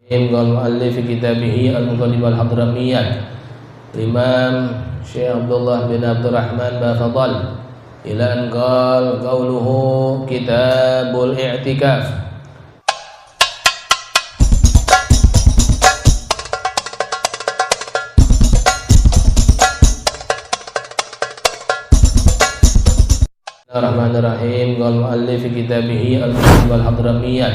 Qal muallif kitabih al-Mughanni wal Hadramiyah Imam Syekh Abdullah bin Abdurrahman Bafadal ila an qal qawluhu kitabul i'tikaf. Bismillahirrahmanirrahim. Qal muallif kitabih al-Mughanni wal Hadramiyah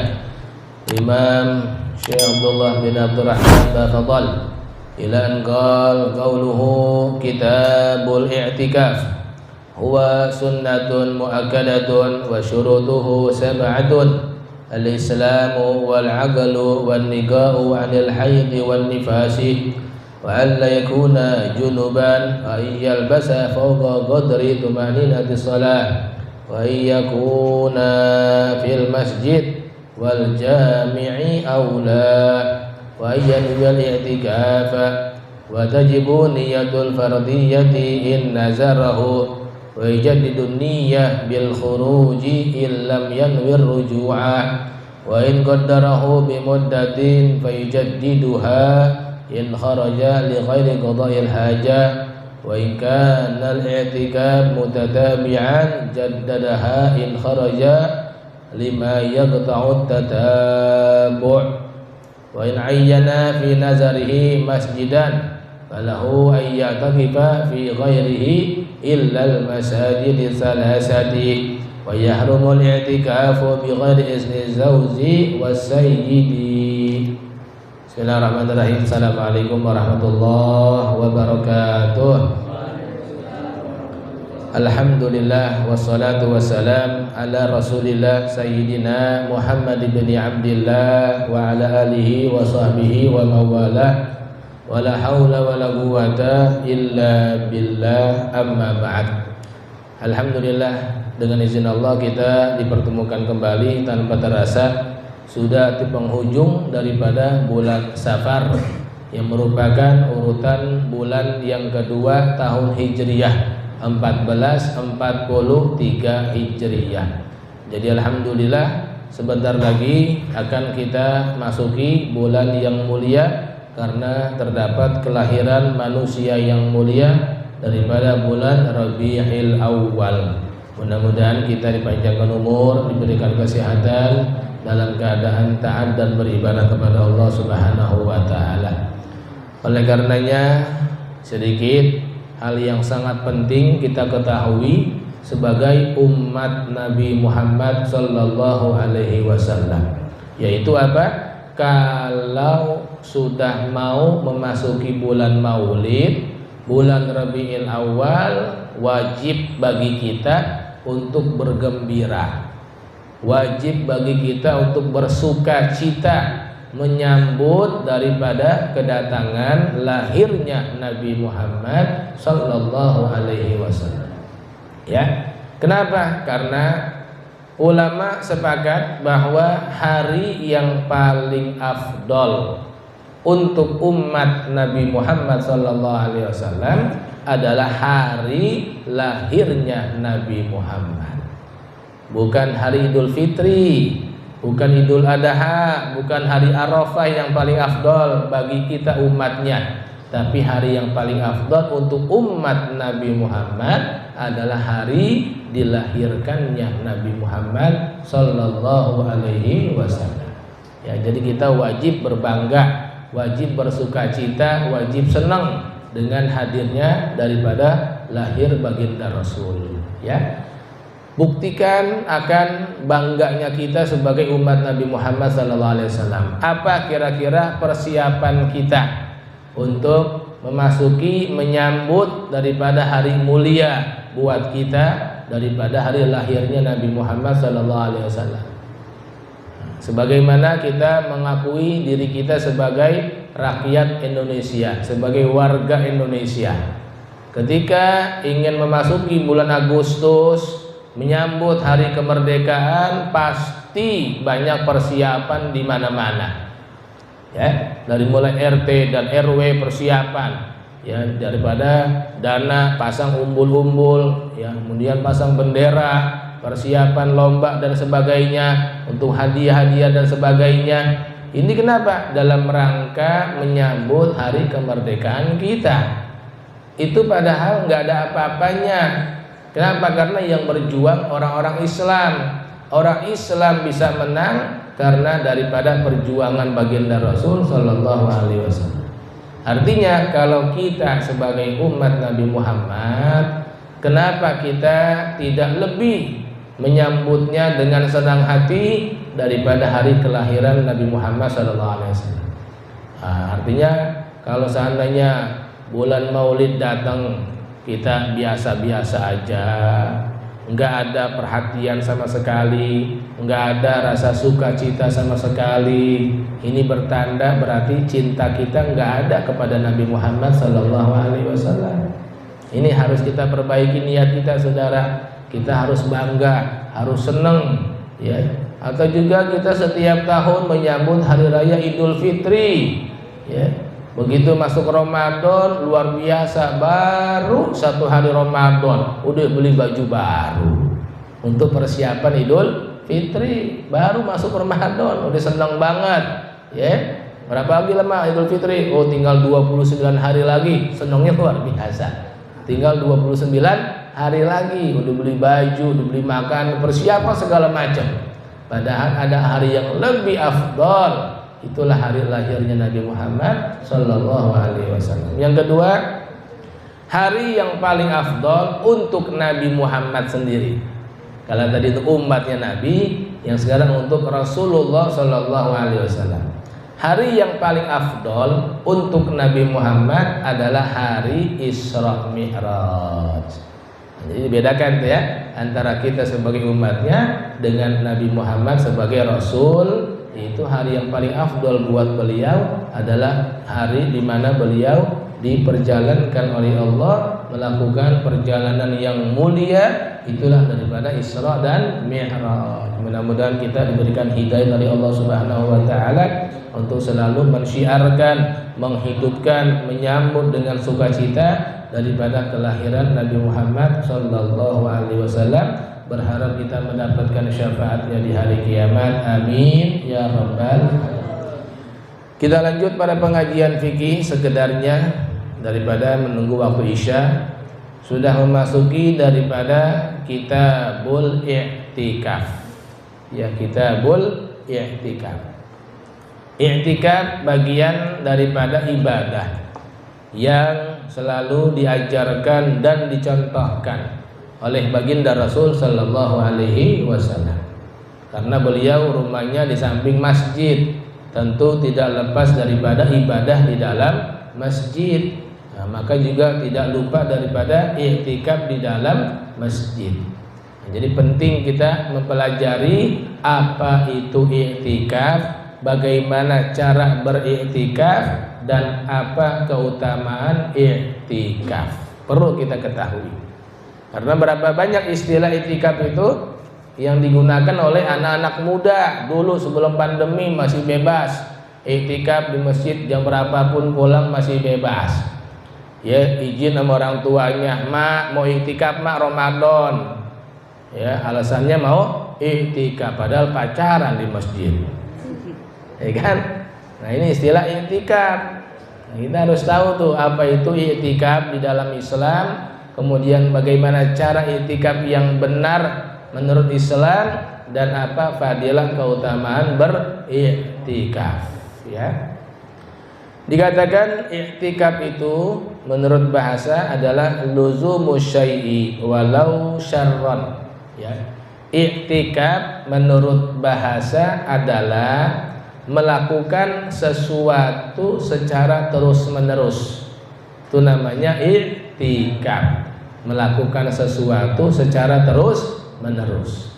Imam Syekh Abdullah bin Abdurrahman Bafadal ila an qal qawluhu kitabul i'tikaf huwa sunnatun muakkadatun wa syurutuhu sab'atun al-islamu wal 'aqlu wan nikāhu 'anil haydhi wan nifasi wa an la yakuna junuban wa yalbasa fawqa qadri tuma'ninati shalah wa yakuna fil masjid wal jami'i awla wa yanwil i'tikafa wa tajibu niyatul fardiyyati in nazarahu wa yajaddidu niyyah bil khuruji illam yanwir ruju'a wa in qaddarahu bi muddatin fayujaddiduha in kharaja li ghairi qada'il haja wa in kana al-i'tikaf mutatabi'an jaddadaha in kharaja lima yaqta'u tatabu' wa in ayyana fi nazarihi masjidan falahu an ya'takifa fi ghairihi illa al-masajid thalathati wa yahrumu al-i'tikafu bi ghairi izni zawji was-sayyidi. Bismillahirrahmanirrahim. Assalamualaikum warahmatullahi wabarakatuh. Alhamdulillah wassalatu wassalam ala rasulillah sayyidina Muhammad bin Abdillah wa ala alihi wa sahbihi wa mawalah wa la hawla wa la quwata illa billah amma ba'd. Alhamdulillah, dengan izin Allah kita dipertemukan kembali tanpa terasa sudah di penghujung daripada bulan Safar yang merupakan urutan bulan yang kedua tahun Hijriyah 1443 Hijriyah. Jadi alhamdulillah sebentar lagi akan kita masuki bulan yang mulia karena terdapat kelahiran manusia yang mulia daripada bulan Rabiul Awwal. Mudah-mudahan kita dipanjangkan umur, diberikan kesehatan dalam keadaan taat dan beribadah kepada Allah Subhanahu wa taala. Oleh karenanya sedikit hal yang sangat penting kita ketahui sebagai umat Nabi Muhammad sallallahu alaihi wasallam, yaitu apa? Kalau sudah mau memasuki bulan Maulid, bulan Rabiul Awal, wajib bagi kita untuk bergembira. Wajib bagi kita untuk bersuka cita menyambut daripada kedatangan lahirnya Nabi Muhammad sallallahu alaihi wasallam. Ya. Kenapa? Karena ulama sepakat bahwa hari yang paling afdol untuk umat Nabi Muhammad sallallahu alaihi wasallam adalah hari lahirnya Nabi Muhammad. Bukan hari Idul Fitri, bukan Idul Adha, bukan hari Arafah yang paling afdol bagi kita umatnya, tapi hari yang paling afdol untuk umat Nabi Muhammad adalah hari dilahirkannya Nabi Muhammad sallallahu alaihi wasallam. Ya, jadi kita wajib berbangga, wajib bersukacita, wajib senang dengan hadirnya daripada lahir baginda Rasul. Ya. Buktikan akan bangganya kita sebagai umat Nabi Muhammad SAW. Apa kira-kira persiapan kita untuk memasuki menyambut daripada hari mulia buat kita daripada hari lahirnya Nabi Muhammad SAW. Sebagaimana kita mengakui diri kita sebagai rakyat Indonesia, sebagai warga Indonesia. Ketika ingin memasuki bulan Agustus menyambut hari kemerdekaan, pasti banyak persiapan di mana-mana. Ya, dari mulai RT dan RW persiapan, ya, daripada dana pasang umbul-umbul, ya, kemudian pasang bendera, persiapan lomba dan sebagainya, untuk hadiah-hadiah dan sebagainya. Ini kenapa? Dalam rangka menyambut hari kemerdekaan kita. Itu padahal nggak ada apa-apanya. Kenapa? Karena yang berjuang orang-orang Islam. Orang Islam bisa menang karena daripada perjuangan baginda Rasul Sallallahu Alaihi Wasallam. Artinya kalau kita sebagai umat Nabi Muhammad, kenapa kita tidak lebih menyambutnya dengan senang hati daripada hari kelahiran Nabi Muhammad Sallallahu Alaihi Wasallam? Artinya kalau seandainya bulan Maulid datang kita biasa-biasa aja, nggak ada perhatian sama sekali, nggak ada rasa sukacita sama sekali, ini bertanda berarti cinta kita nggak ada kepada Nabi Muhammad Sallallahu Alaihi Wasallam. Ini harus kita perbaiki niat kita, saudara. Kita harus bangga, harus senang, ya. Atau juga kita setiap tahun menyambut hari raya Idul Fitri, ya. Begitu masuk Ramadan luar biasa, baru satu hari Ramadan udah beli baju baru untuk persiapan Idul Fitri. Baru masuk Ramadan udah senang banget, ya. Berapa lagi lama Idul Fitri? Oh, tinggal 29 hari lagi. Senangnya luar biasa. Tinggal 29 hari lagi udah beli baju, udah beli makan, persiapan segala macam. Padahal ada hari yang lebih afdal. Itulah hari lahirnya Nabi Muhammad Sallallahu Alaihi Wasallam. Yang kedua, hari yang paling afdal untuk Nabi Muhammad sendiri. Kalau tadi itu umatnya Nabi, yang sekarang untuk Rasulullah Sallallahu Alaihi Wasallam. Hari yang paling afdal untuk Nabi Muhammad adalah hari Isra Mi'raj. Jadi bedakan tuh ya antara kita sebagai umatnya dengan Nabi Muhammad sebagai Rasul. Itu hari yang paling afdol buat beliau adalah hari di mana beliau diperjalankan oleh Allah melakukan perjalanan yang mulia. Itulah daripada Isra dan Mi'raj. Mudah-mudahan kita diberikan hidayah dari Allah Subhanahu wa taala untuk selalu mensyiarkan, menghidupkan, menyambut dengan sukacita daripada kelahiran Nabi Muhammad sallallahu alaihi wasallam. Berharap kita mendapatkan syafaatnya di hari kiamat. Amin ya rabbal alamin. Kita lanjut pada pengajian fikih sekedarnya daripada menunggu waktu Isya. Sudah memasuki daripada kitabul i'tikaf. Ya, kitabul i'tikaf. I'tikaf bagian daripada ibadah yang selalu diajarkan dan dicontohkan oleh baginda Rasul Sallallahu Alaihi Wasallam. Karena beliau rumahnya di samping masjid, tentu tidak lepas daripada ibadah di dalam masjid. Nah, maka juga tidak lupa daripada i'tikaf di dalam masjid. Jadi penting kita mempelajari apa itu i'tikaf, bagaimana cara beriktikaf, dan apa keutamaan i'tikaf. Perlu kita ketahui. Karena berapa banyak istilah i'tikaf itu yang digunakan oleh anak-anak muda dulu sebelum pandemi masih bebas. I'tikaf di masjid jam berapapun pulang masih bebas. Ya, izin sama orang tuanya, "Mak, mau i'tikaf, Mak, Ramadan." Ya, alasannya mau i'tikaf padahal pacaran di masjid. Ya kan? Nah, ini istilah i'tikaf. Nah, kita harus tahu tuh apa itu i'tikaf di dalam Islam. Kemudian bagaimana cara i'tikaf yang benar menurut Islam dan apa fadilah keutamaan beriktikaf, ya. Dikatakan i'tikaf itu menurut bahasa adalah luzumu syai'i walau syarran, ya. I'tikaf menurut bahasa adalah melakukan sesuatu secara terus-menerus. Itu namanya i'tikaf, melakukan sesuatu secara terus-menerus.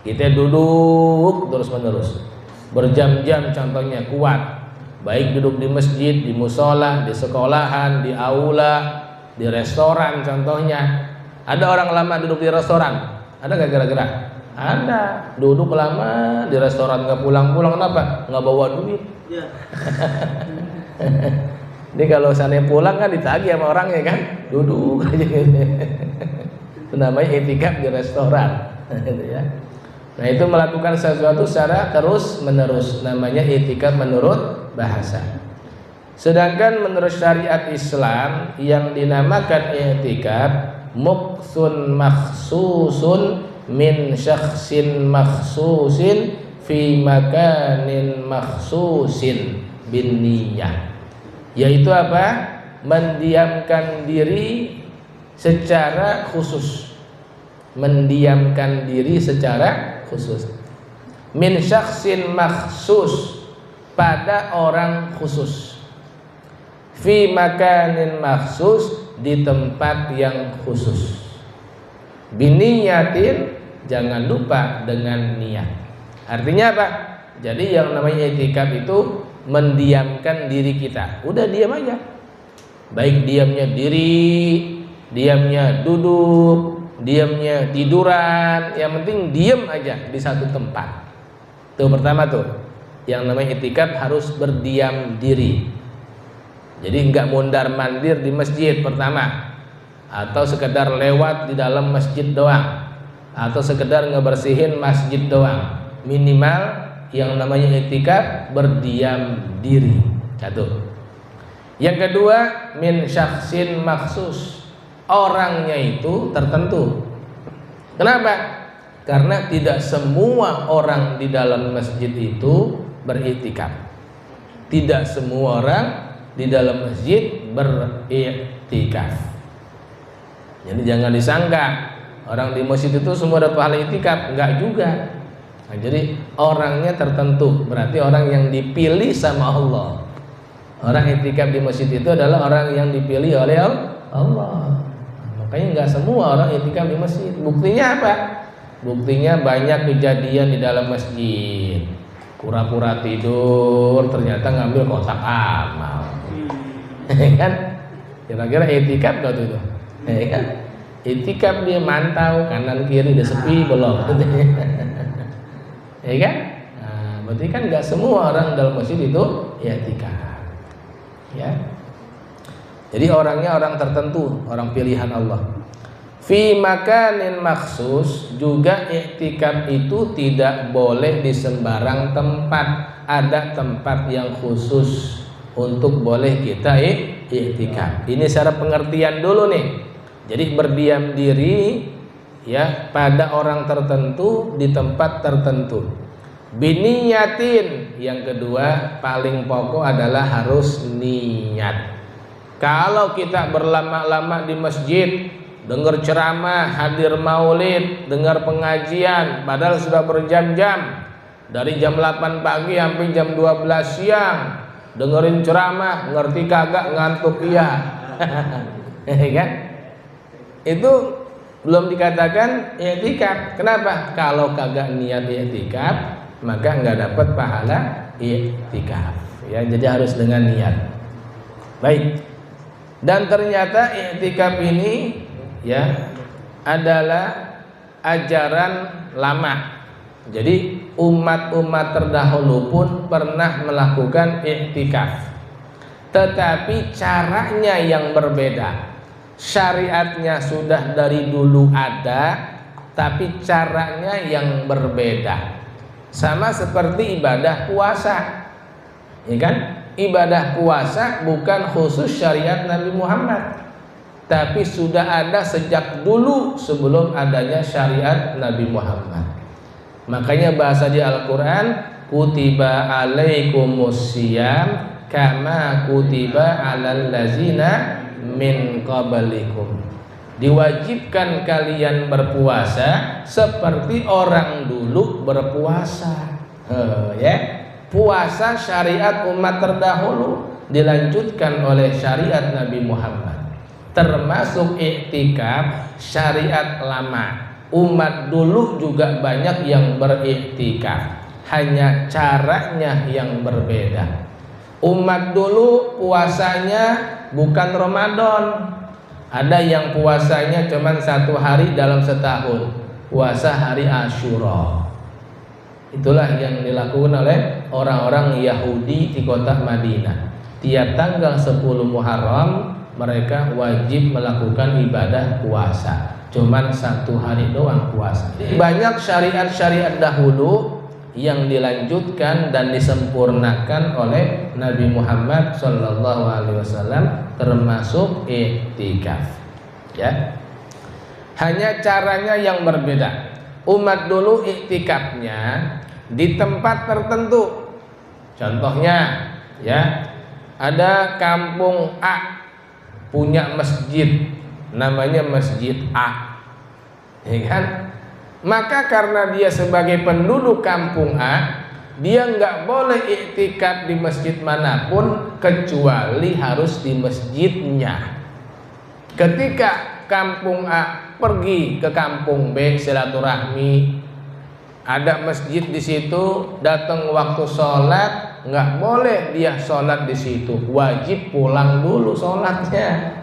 Kita duduk terus-menerus berjam-jam, contohnya kuat, baik duduk di masjid, di musola, di sekolahan, di aula, di restoran contohnya. Ada orang lama duduk di restoran, ada nggak kira-kira? Ada, duduk lama di restoran nggak pulang-pulang, kenapa? Nggak bawa duit. Ya. Ini kalau sana pulang kan ditagih sama orang, ya kan, duduk aja. Itu namanya i'tikaf di restoran. Ya. Nah, itu melakukan sesuatu secara terus menerus, namanya i'tikaf menurut bahasa. Sedangkan menurut syariat Islam yang dinamakan i'tikaf muksun makhsusun min syakhsin makhsusin fi makanin makhsusin bin niyah, yaitu apa? Mendiamkan diri secara khusus, mendiamkan diri secara khusus, min syakhsin makhsus, pada orang khusus, fi makanin makhsus, di tempat yang khusus, biniyatin, jangan lupa dengan niat. Artinya apa? Jadi yang namanya i'tikaf itu mendiamkan diri kita. Udah diam aja, baik diamnya diri, diamnya duduk, diamnya tiduran, yang penting diam aja di satu tempat. Itu pertama tuh, yang namanya i'tikaf harus berdiam diri. Jadi enggak mondar mandir di masjid pertama, atau sekedar lewat di dalam masjid doang, atau sekedar ngebersihin masjid doang. Minimal yang namanya i'tikaf berdiam diri. Satu. Yang kedua, min syakhsin maksus, orangnya itu tertentu. Kenapa? Karena tidak semua orang di dalam masjid itu beriktikaf. Tidak semua orang di dalam masjid beriktikaf. Jadi jangan disangka orang di masjid itu semua dapat pahala iktikaf, enggak juga. Nah, jadi orangnya tertentu, berarti orang yang dipilih sama Allah. Orang iktikaf di masjid itu adalah orang yang dipilih oleh Allah. Makanya enggak semua orang iktikaf di masjid. Buktinya apa? Buktinya banyak kejadian di dalam masjid. Pura-pura tidur, ternyata ngambil kotak amal. Kan? Kira-kira iktikaf gak tuh itu? Kan? Iktikaf dia mantau kanan kiri udah sepi belum? Ya kan? Nah, berarti kan nggak semua orang dalam masjid itu iktikaf. Ya. Jadi orangnya orang tertentu, orang pilihan Allah. Fi makanin maksus, juga i'tikaf itu tidak boleh di sembarang tempat. Ada tempat yang khusus untuk boleh kita i'tikaf. Ini secara pengertian dulu nih. Jadi berdiam diri ya pada orang tertentu di tempat tertentu. Biniyatin, yang kedua paling pokok adalah harus niat. Kalau kita berlama-lama di masjid, dengar ceramah, hadir maulid, dengar pengajian, padahal sudah berjam-jam, dari jam 8 pagi sampai jam 12 siang, dengerin ceramah, ngerti kagak, ngantuk iya. Kan? Itu belum dikatakan i'tikaf. Kenapa? Kalau kagak niat i'tikaf, maka enggak dapat pahala i'tikaf. Ya, jadi harus dengan niat. Baik. Dan ternyata i'tikaf ini ya adalah ajaran lama. Jadi umat-umat terdahulu pun pernah melakukan i'tikaf, tetapi caranya yang berbeda. Syariatnya sudah dari dulu ada, tapi caranya yang berbeda. Sama seperti ibadah puasa, ya kan? Ibadah puasa bukan khusus syariat Nabi Muhammad, tapi sudah ada sejak dulu sebelum adanya syariat Nabi Muhammad. Makanya bahasa di Al-Quran, kutiba alaikumus siyam kama kutiba alal lazina min qablikum. Diwajibkan kalian berpuasa seperti orang dulu berpuasa. Ya, puasa syariat umat terdahulu dilanjutkan oleh syariat Nabi Muhammad. Termasuk i'tikaf syariat lama. Umat dulu juga banyak yang beriktikaf, hanya caranya yang berbeda. Umat dulu puasanya bukan Ramadan. Ada yang puasanya cuma 1 hari dalam setahun, puasa hari Asyura. Itulah yang dilakukan oleh orang-orang Yahudi di kota Madinah. Tiap tanggal 10 Muharram mereka wajib melakukan ibadah puasa. cuman 1 hari doang puasa. Banyak syariat-syariat dahulu yang dilanjutkan dan disempurnakan oleh Nabi Muhammad SAW, termasuk i'tikaf. Ya, hanya caranya yang berbeda. Umat dulu i'tikafnya di tempat tertentu. Contohnya, ya, ada kampung A punya masjid, namanya Masjid A, ya kan? Maka karena dia sebagai penduduk kampung A, dia nggak boleh i'tikaf di masjid manapun kecuali harus di masjidnya. Ketika kampung A pergi ke kampung B silaturahmi, ada masjid di situ, datang waktu sholat, nggak boleh dia sholat di situ, wajib pulang dulu sholatnya.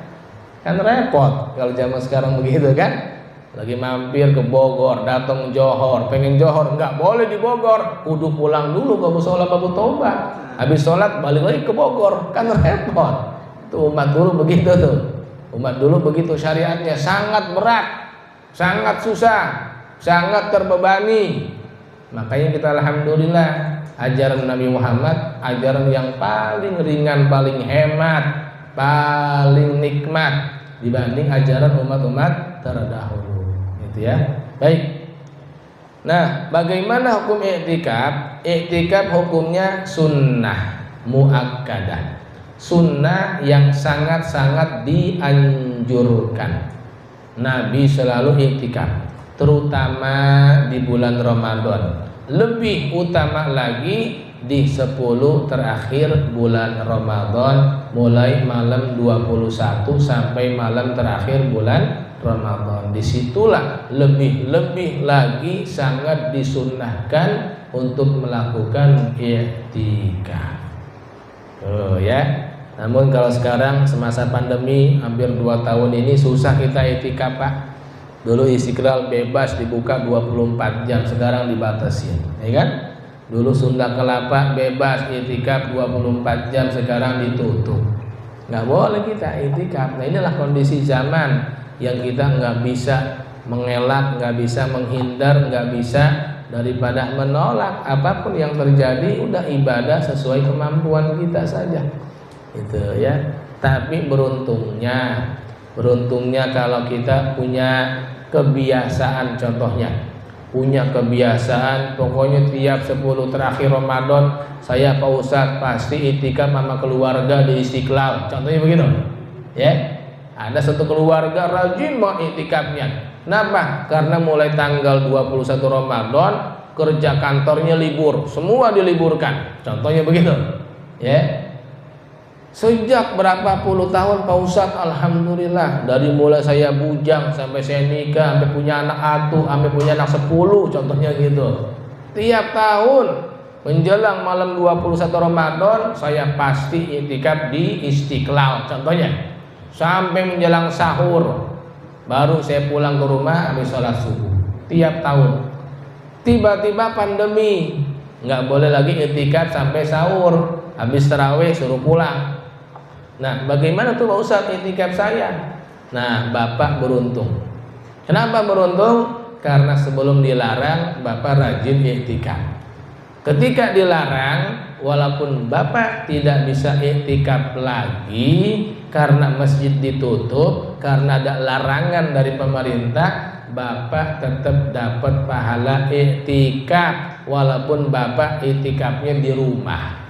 Kan repot kalau zaman sekarang begitu kan? Lagi mampir ke Bogor, datang Johor, pengen Johor, nggak boleh di Bogor, kudu pulang dulu baru sholat baru tobat. Habis sholat balik lagi ke Bogor, kan repot. Tuh umat dulu begitu tuh. Umat dulu begitu, syariatnya sangat berat, sangat susah, sangat terbebani. Makanya kita alhamdulillah ajaran Nabi Muhammad ajaran yang paling ringan, paling hemat, paling nikmat dibanding ajaran umat-umat terdahulu. Gitu ya. Baik. Nah, bagaimana hukum i'tikaf? I'tikaf hukumnya sunnah muakkadah. Sunnah yang sangat-sangat dianjurkan. Nabi selalu i'tikaf, terutama di bulan Ramadan. Lebih utama lagi di 10 terakhir bulan Ramadan, mulai malam 21 sampai malam terakhir bulan Ramadan. Disitulah lebih-lebih lagi sangat disunnahkan untuk melakukan i'tikaf. Oh ya. Namun kalau sekarang semasa pandemi hampir 2 tahun ini susah kita i'tikaf, Pak. Dulu Istiqlal bebas dibuka 24 jam, sekarang dibatasi, ya kan? Dulu Sunda Kelapa bebas i'tikaf 24 jam, sekarang ditutup. Nggak boleh kita i'tikaf. Nah, inilah kondisi zaman yang kita nggak bisa mengelak, nggak bisa menghindar, nggak bisa daripada menolak. Apapun yang terjadi udah ibadah sesuai kemampuan kita saja. Itu ya. Tapi beruntungnya kalau kita punya kebiasaan, contohnya punya kebiasaan pokoknya tiap 10 terakhir Ramadan saya Pak Ustadz pasti i'tikaf sama keluarga di Istiqlal, contohnya begitu ya. Ada satu keluarga rajin banget i'tikafnya. Kenapa? Karena mulai tanggal 21 Ramadan kerja kantornya libur, semua diliburkan, contohnya begitu ya. Sejak berapa puluh tahun Pak Ustadz, alhamdulillah, dari mulai saya bujang sampai saya nikah, sampai punya anak atu, sampai punya anak 10, contohnya gitu. Tiap tahun menjelang malam 21 Ramadan saya pasti i'tikaf di Istiqlal, contohnya. Sampai menjelang sahur baru saya pulang ke rumah habis sholat subuh. Tiap tahun. Tiba-tiba pandemi, nggak boleh lagi i'tikaf sampai sahur, habis tarawih suruh pulang. Nah, bagaimana tuh Pak Ustadz i'tikaf saya? Nah, Bapak beruntung. Kenapa beruntung? Karena sebelum dilarang Bapak rajin i'tikaf. Ketika dilarang, walaupun Bapak tidak bisa i'tikaf lagi karena masjid ditutup, karena ada larangan dari pemerintah, Bapak tetap dapat pahala i'tikaf walaupun Bapak i'tikafnya di rumah.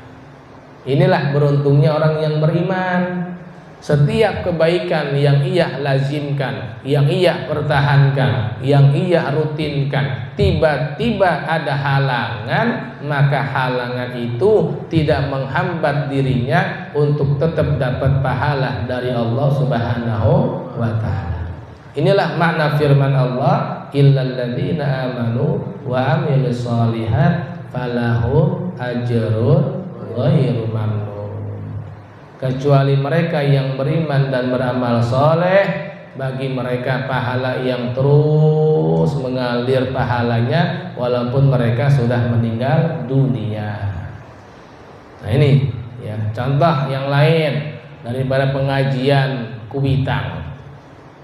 Inilah beruntungnya orang yang beriman. Setiap kebaikan yang ia lazimkan, yang ia pertahankan, yang ia rutinkan, tiba-tiba ada halangan, maka halangan itu tidak menghambat dirinya untuk tetap dapat pahala dari Allah Subhanahu wa ta'ala. Inilah makna firman Allah, illal ladzina amanu wa amilus shalihat falahum ajrun ghairu mamnun. Kecuali mereka yang beriman dan beramal soleh, bagi mereka pahala yang terus mengalir pahalanya walaupun mereka sudah meninggal dunia. Nah ini ya contoh yang lain daripada pengajian Kuitang.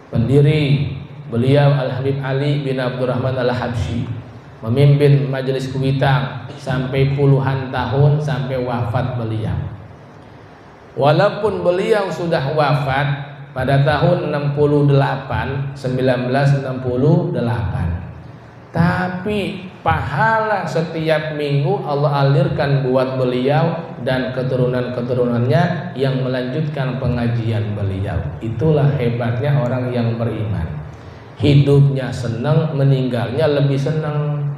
Pendiri beliau Al-Habib Ali bin Abdurrahman Al-Habsyi memimpin majelis kuitang sampai puluhan tahun sampai wafat beliau. Walaupun beliau sudah wafat pada tahun 1968, tapi pahala setiap minggu Allah alirkan buat beliau dan keturunan-keturunannya yang melanjutkan pengajian beliau. Itulah hebatnya orang yang beriman. Hidupnya senang, meninggalnya lebih senang.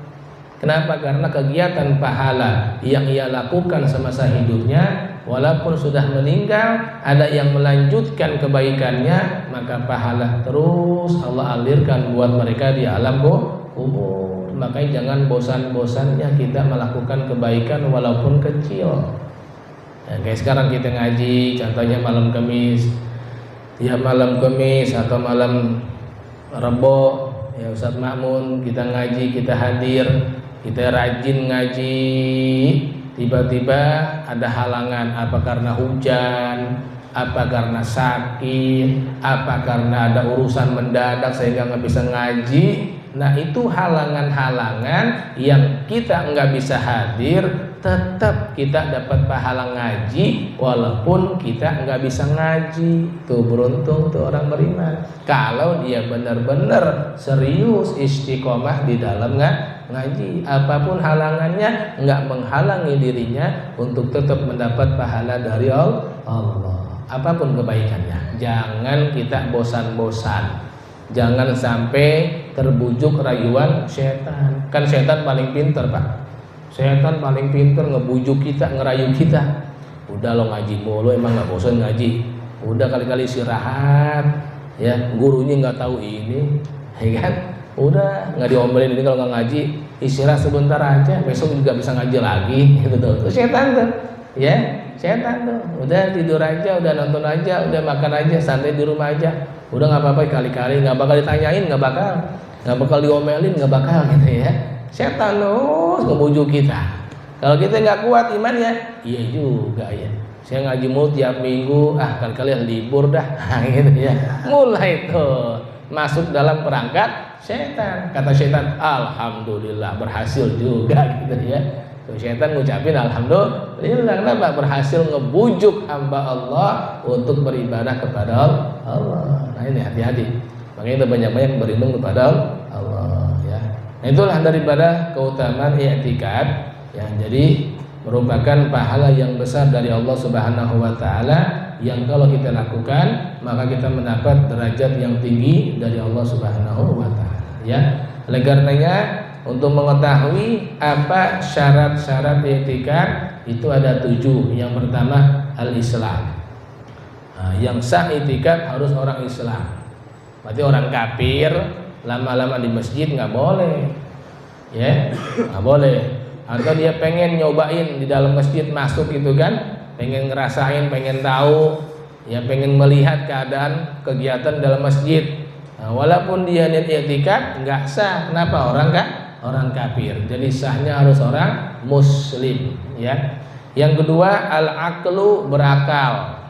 Kenapa? Karena kegiatan pahala yang ia lakukan semasa hidupnya, walaupun sudah meninggal, ada yang melanjutkan kebaikannya, maka pahala terus Allah alirkan buat mereka di alam kubur. Makanya jangan bosan-bosannya kita melakukan kebaikan walaupun kecil. Ya, kayak sekarang kita ngaji, contohnya malam Kamis, ya malam Kamis atau malam Rebo, ya Ustadz Ma'mun, kita ngaji, kita hadir, kita rajin ngaji. Tiba-tiba ada halangan, apa karena hujan, apa karena sakit, apa karena ada urusan mendadak sehingga nggak bisa ngaji. Nah itu halangan-halangan yang kita nggak bisa hadir, tetap kita dapat pahala ngaji walaupun kita nggak bisa ngaji. Tuh beruntung tuh orang beriman kalau dia benar-benar serius istiqomah di dalam ngaji. Apapun halangannya nggak menghalangi dirinya untuk tetap mendapat pahala dari Allah. Apapun kebaikannya, jangan kita bosan-bosan. Jangan sampai terbujuk rayuan setan. Kan setan paling pinter, Pak. Setan paling pinter ngebujuk kita, ngerayu kita. Udah lo ngaji mulu, emang nggak bosan ngaji. Udah kali-kali istirahat, ya gurunya nggak tahu ini, ya kan? Udah nggak diomelin ini kalau nggak ngaji, istirahat sebentar aja, besok juga bisa ngaji lagi, gitu tuh. Itu setan tuh, ya setan tuh. Udah tidur aja, udah nonton aja, udah makan aja, santai di rumah aja. Udah nggak apa-apa kali-kali, nggak bakal ditanyain, nggak bakal diomelin, nggak bakal gitu ya. Setan terus ngebujuk kita. Kalau kita nggak kuat imannya, iya juga ya. Saya ngaji mulu tiap minggu, kali-kali libur dah, gitu ya. Mulai tuh masuk dalam perangkat setan. Kata setan, alhamdulillah berhasil juga gitu ya. Tuh setan ngucapin alhamdulillah, kenapa? Berhasil ngebujuk hamba Allah untuk beribadah kepada Allah. Nah ini hati-hati. Makanya kita banyak-banyak berlindung kepada Allah ya. Nah itulah daripada keutamaan i'tikad ya. Jadi merupakan pahala yang besar dari Allah Subhanahu wa taala yang kalau kita lakukan maka kita mendapat derajat yang tinggi dari Allah Subhanahu wa taala ya. Oleh karenanya untuk mengetahui apa syarat-syarat i'tikad itu ada 7. Yang pertama al-Islam. Nah, yang sah i'tikad harus orang Islam. Berarti orang kafir lama-lama di masjid nggak boleh, ya nggak boleh. Atau dia pengen nyobain di dalam masjid masuk itu kan, pengen ngerasain, pengen tahu, ya pengen melihat keadaan kegiatan dalam masjid. Nah, walaupun dia niat i'tikad nggak sah. Kenapa? Orang kafir. Jadi sahnya harus orang muslim, ya. Yang kedua al-aqlu, berakal,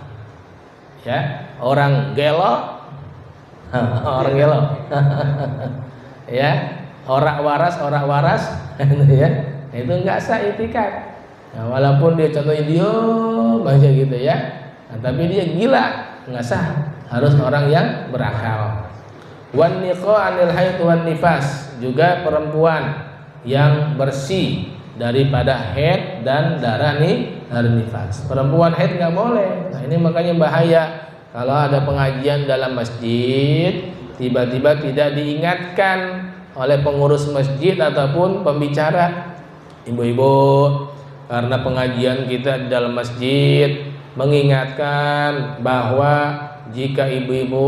ya. Orang gelo, orang gelo, ya. Orang waras, ya. Itu nggak sah i'tikad. Nah, walaupun dia contohnya diam aja gitu ya. Nah, tapi dia gila, nggak sah. Harus orang yang berakal. Wan niqa anil haid wan nifas, juga perempuan yang bersih daripada haid dan darah nifas. Perempuan haid nggak boleh. Nah ini makanya bahaya kalau ada pengajian dalam masjid tiba-tiba tidak diingatkan oleh pengurus masjid ataupun pembicara, ibu-ibu, karena pengajian kita di dalam masjid mengingatkan bahwa jika ibu-ibu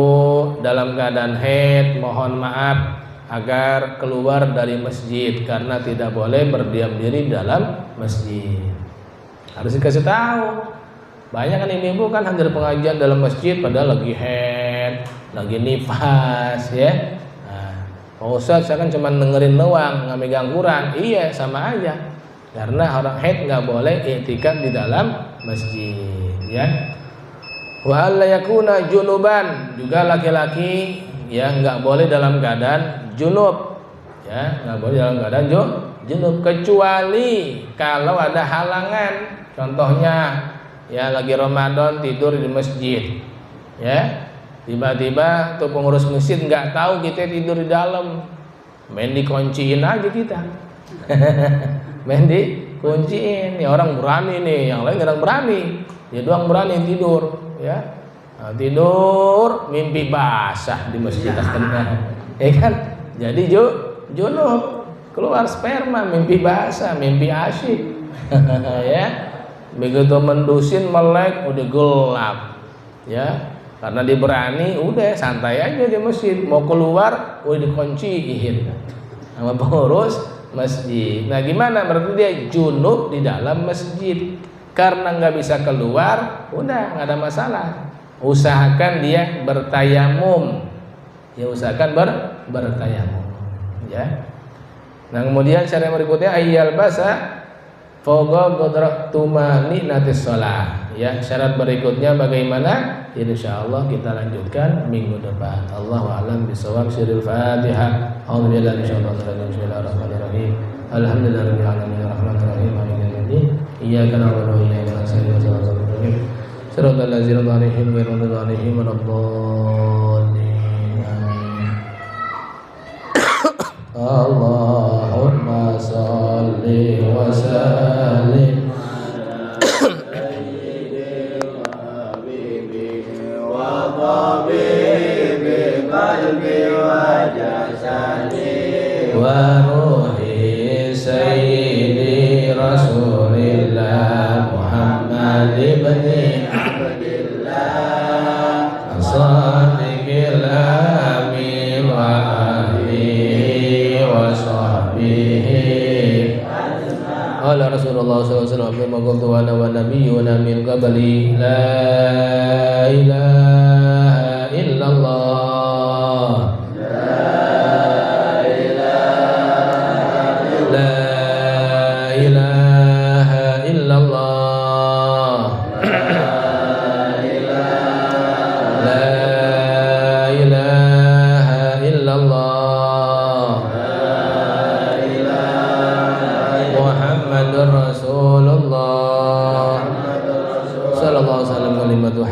dalam keadaan haid mohon maaf agar keluar dari masjid karena tidak boleh berdiam diri dalam masjid. Harus dikasih tahu. Banyak kan ibu-ibu kan hadir pengajian dalam masjid padahal lagi haid, lagi nifas ya. Nah, Pak Ustadz saya kan cuma dengerin doang, nggak megang Quran. Iya sama aja. Karena orang haid nggak boleh i'tikad di dalam masjid ya. Wa alla yakuna junuban, juga laki-laki ya nggak boleh dalam keadaan junub, ya nggak boleh dalam keadaan junub, kecuali kalau ada halangan. Contohnya ya lagi Ramadan tidur di masjid, ya tiba-tiba tuh pengurus masjid nggak tahu kita tidur di dalam, main dikunciin aja kita. Main dikunciin, ya orang berani nih, yang lain nggak berani, dia doang berani tidur, ya. Nah, tidur mimpi basah di masjid akhirnya, ya kan? Jadi junub, keluar sperma, mimpi basah, mimpi asyik, ya. Begitu mendusin melek udah gelap, ya. Karena dia berani, udah santai aja di masjid. Mau keluar, udah dikunciin sama pengurus masjid. Nah, gimana? Berarti dia junub di dalam masjid. Karena nggak bisa keluar, udah nggak ada masalah. Usahakan dia bertayamum, ya usahakan bertayamum, ya. Nah kemudian syarat berikutnya ayyal basa fawqa qadratu maninatis shalah, ya. Syarat berikutnya bagaimana? Insyaallah kita lanjutkan minggu depan. Allahu a'lam bishawab. Sirul Fatihah. Alhamdulillah bismillahirrahmanirrahim. Alhamdulillahirabbil alamin arrahmanir rahim maliki yaumiddin. Iyyaka na'budu wa iyyaka nasta'in. Siratal ladzina an'amta 'alaihim ghairil maghdubi 'alaihim waladdallin. Amin. Allahumma shalli wa sallim wa tabibi qalbi wa jasadi wa ruhi sayyidi rasulillah Muhammad ibn Sadiqil amin wa ahlihi wa sahbihi ala Rasulullah sallallahu alaihi wasallam wa nabiyyuna min qabli la ilaha illallah la ilaha illallah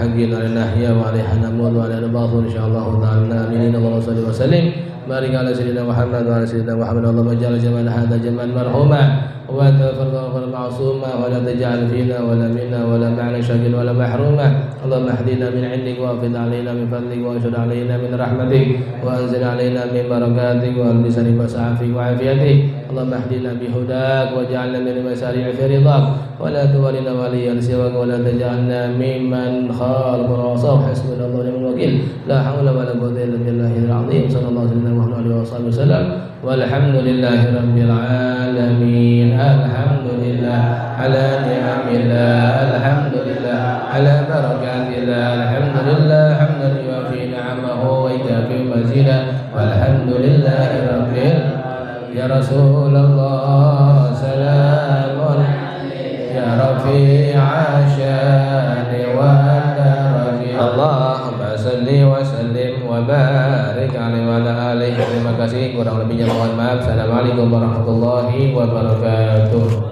haqqin ala nahya wa alaiha namud wa ala nabadhu insyaallah ta'ala. Amin. Allahumma shalli wa sallim barik ala sayyidina Muhammad wa ala sayyidina Muhammad. Allahumma ja'al jamal hadha jamal marhuma wa tafarraq wal ma'suma wa la taj'al fina wa la minna wa la ma'ana shaqin wa la mahruma. Allahumma hdina min 'indik wa afid 'alaina min fadlik wa anshur 'alaina min rahmatik wa anzil 'alaina min barakatik wa albisani fas'afik wa afiyatik. Allahumma hdina bihudak wa ja'alna min masari'i fi ridak wa la tuwallina waliyan siwak wa la taj'alna mimman khalaq rasul hasbunallahu wa ni'mal wakil. La haula wa la quwwata illa billahil 'azim. Sallallahu alaihi wasallam. Walhamdulillahi rabbil alamin. Alhamdulillah ala ni'amillah. Alhamdulillah ala barakatillah. Alhamdulillah hamdan yuwafi ni'amahu wa yukafi mazidah. Walhamdulillahi rabbil ya Rasulullah salamun ya rafi'a syani wa darajati. Allahumma salli wa sallim wa barik alaihi wa ala alihi. Terima kasih, kurang lebihnya mohon maaf. Assalamualaikum warahmatullahi wabarakatuh.